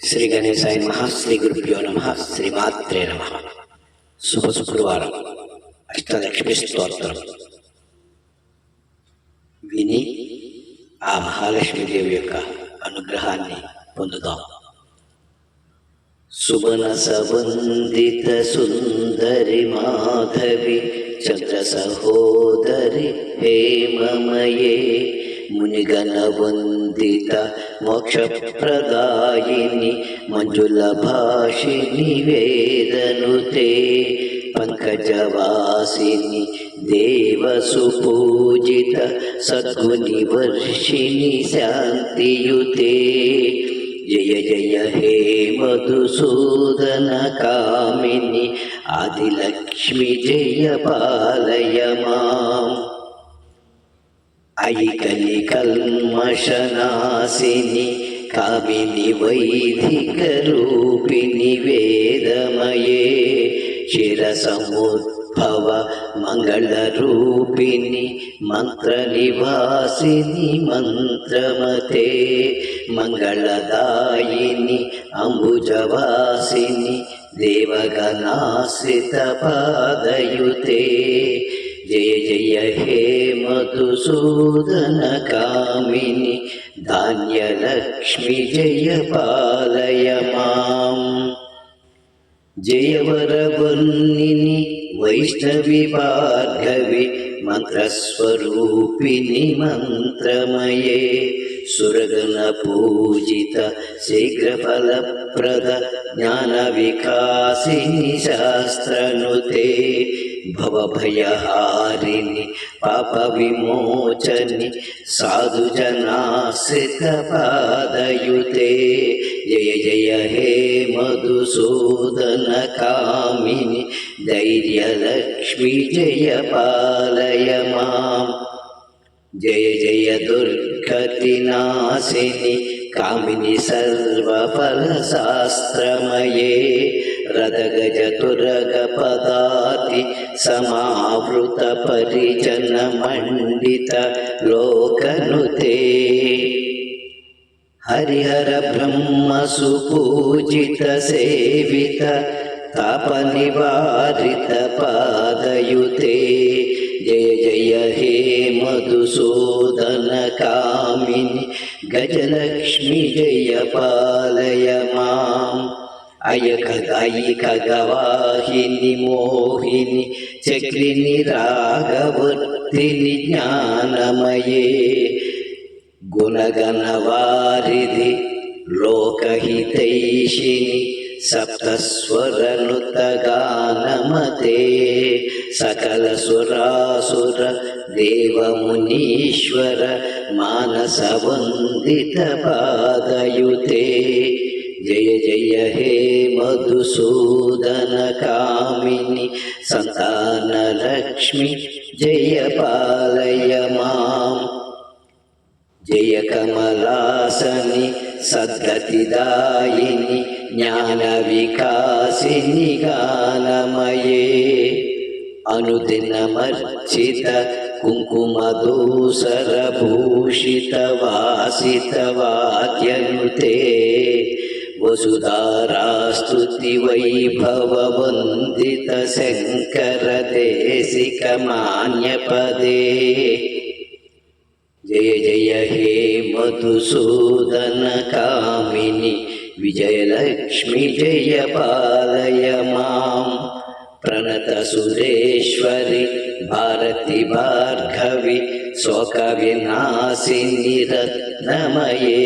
శ్రీ గణేశాయ నమః. శ్రీ గురుభ్యో నమః. శ్రీమాత్రే నమః. శుభ శుక్రవారం అష్టలక్ష్మి స్తోత్రం విని ఆ మహాలక్ష్మీదేవి యొక్క అనుగ్రహాన్ని పొందుదాం. సుమనస వందిత సుందరి మాధవి చంద్ర సహోదరి హేమమయే మునిగణ వందిత మోక్షప్రదాయిని మంజుల భాషిని వేదనుతే పంకజవాసిని దేవసుపూజిత సద్గుని వర్షిణి శాంతియుతే జయ జయ హే మధుసూదన కామిని ఆదిలక్ష్మి జయ పాలయ మాం. ఐకలి కల్మషనాశిని కామిని వైదిక రూపిణి వేదమయే చిరసముద్భవ మంగళ రూపిణి మంత్ర నివాసిని మంత్రమతే మంగళదాయిని అంబుజవాసిని దేవగణాశ్రిత పాదయుతే జయ జయ హే మధుసూదన కామిని ధాన్యలక్ష్మి జయ పాలయ మాం. జయవరవర్ణిని వైష్ణవి భార్గవి మంత్రస్వరూపిణి మంత్రమయే సురగణ పూజిత శీఘ్రఫలప్రద జ్ఞాన వికాసిని శాస్త్రనుతే భవభయహారిణి పాప విమోచని సాధుజనాశ్రిత పాదయుతే జయ జయ హే మధుసూదన కామిని ధైర్యలక్ష్మి జయ పాలయ మాం. జయ జయ దుర్గతి నాశిని కామిని సర్వఫల శాస్త్రమయే రథగజ తురగ పదాతి సమావృత పరిజన మండిత లోకనుతే హరిహర బ్రహ్మ సుపూజిత సేవిత తాప నివారిత పాదయుతే జయ జయ హే మధుసూదన కామిని గజలక్ష్మి జయ పాలయ మాం. అయకదాయిక గవాహిని మోహిని చక్రిని రాగవర్తిని జ్ఞానమయే గుణగణవారిధి లోకహితైషిని సప్తస్వరనుతగానమతే సకల సురాసుర దేవమునీశ్వర మానస వందిత పాదయుతే జయ జయ హే మధుసూదన కామిని సంతానలక్ష్మి జయ పాలయ మాం. జయ కమలాసని సద్గతిదాయిని జ్ఞాన వికాసిని గానమయే అనుదినమర్చిత కుంకుమదూసర భూషిత వాసిత వాద్యనుతే వసుధారాస్తుతి వైభవ వందిత శంకర దేశిక మాన్యపదే జయ జయ హే మధుసూదన కామిని విజయలక్ష్మి జయ పాలయ మాం. ప్రణత సురేశ్వరి భారతి భార్గవి శోక వినాశిని రత్నమయే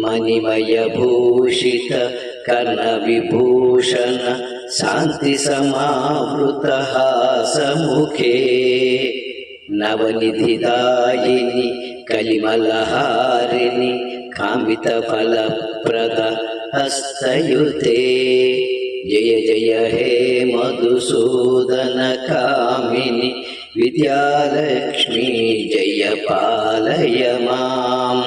మణిమయ భూషిత కర్ణ విభూషణ శాంతి సమావృత హాసముఖే నవనిధిదాయిని కలిమలహారిణి కామిత ఫలప్రద హస్తయుతే జయ జయ హే మధుసూదన కామిని విద్యాలక్ష్మి జయ పాలయ మాం.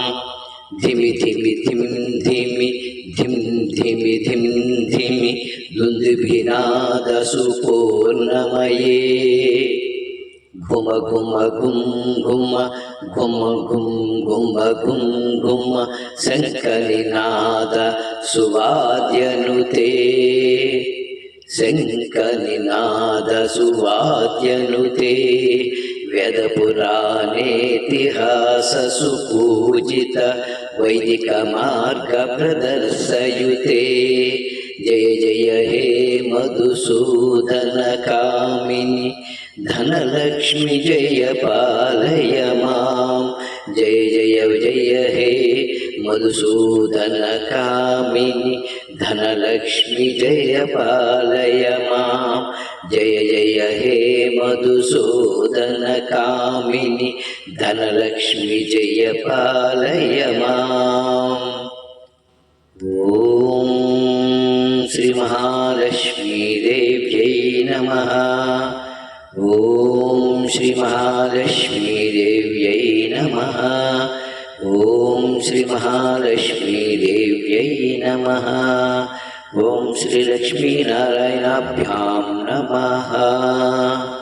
ధిమి ధిమి ధిం ధిమి ధిం ధిమి ధిం ధిమి దుందుభినాద సుపూర్ణమయే ఘుమ ఘుమ ఘుం ఘుమ ఘుమ ఘుం ఘుమ ఘుం ఘుమ శంకరినాద सुवाद्यनुते शङ्खनिनाद सुवाद्यनुते वेदपुराणेतिहास सुपूजित वैदिकमार्गप्रदर्शयुते जय जय हे मधुसूदन कामिनि धनलक्ष्मी जय पालय मां जय जय जय हे मधुसूदन कामिनि धनलक्ष्मी जय पालय मां जय जय हे मधुसूदन कामिनि धनलक्ष्मी जय पालय मां। ओम श्री महालक्ष्मी देव्यै नमः। ओम श्री महालक्ष्मी देव्यै नमः। ओम श्री महालक्ष्मी देव्यै नमः। ओम श्री लक्ष्मी नारायणाभ्यां नमः।